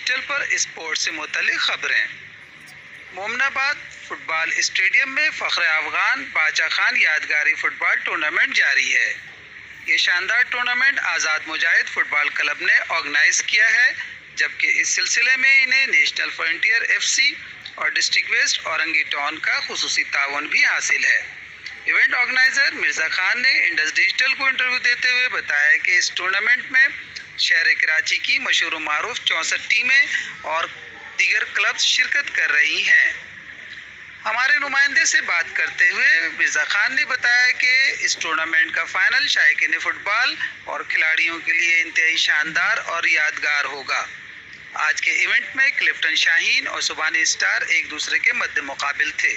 Digital पर sports से मुतल्लिक खबरें। मोमनाबाद फुटबॉल स्टेडियम में फ़ख्र अफ़गान बादशाह खान यादगारी फुटबॉल टूर्नामेंट जारी है। ये शानदार टूर्नामेंट आज़ाद मुजाहिद फुटबॉल क्लब ने ऑर्गेनाइज किया है, जबकि इस सिलसिले में इन्हें नेशनल फ्रंटियर FC और डिस्ट्रिक्ट वेस्ट औरंगी टाउन का खुसूसी ताउन भी हासिल है। इवेंट ऑर्गेनाइजर मिर्ज़ा खान ने इंडस डिजिटल को इंटरव्यू देते हुए बताया कि इस टूर्नामेंट में शहर कराची की मशहूर मारूफ 64 टीमें और दीगर क्लब्स शिरकत कर रही हैं। हमारे नुमाइंदे से बात करते हुए मिर्ज़ा खान ने बताया कि इस टूर्नामेंट का फाइनल शायकीन फुटबॉल और खिलाड़ियों के लिए इंतहाई शानदार और यादगार होगा। आज के इवेंट में क्लिफ्टन शाहीन और सुबानी स्टार एक दूसरे के मद्दे मुकाबिल थे,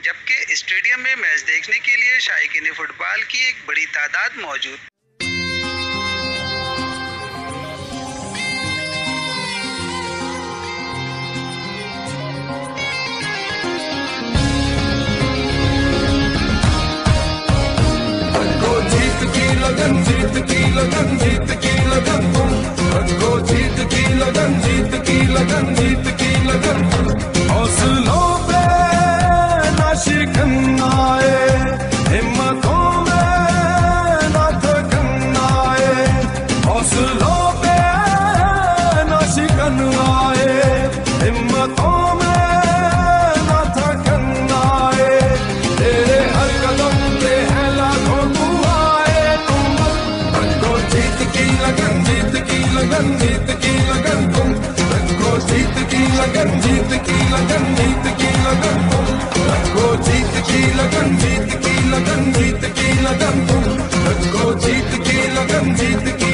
जबकि स्टेडियम में मैच देखने के लिए शायकीन फुटबॉल की एक बड़ी तादाद मौजूद। जीत की लगन जीत की लगन तुम रखो, जीत की लगन जीत की लगन जीत की लगन हौसलों पे ना शिकन आए, हिम्मतों में ना थकन आए, हौसलों पे ना शिकन आए, हिम्मतों में ना थकन आए, तेरे हर कदम पे है लाखों जीत की लगन तुम रखो, जीत की लगन जीत की लगन जीत की लगन तुम रखो, जीत की लगन जीत की लगन जीत की लगन तुम रखो, जीत की लगन जीत की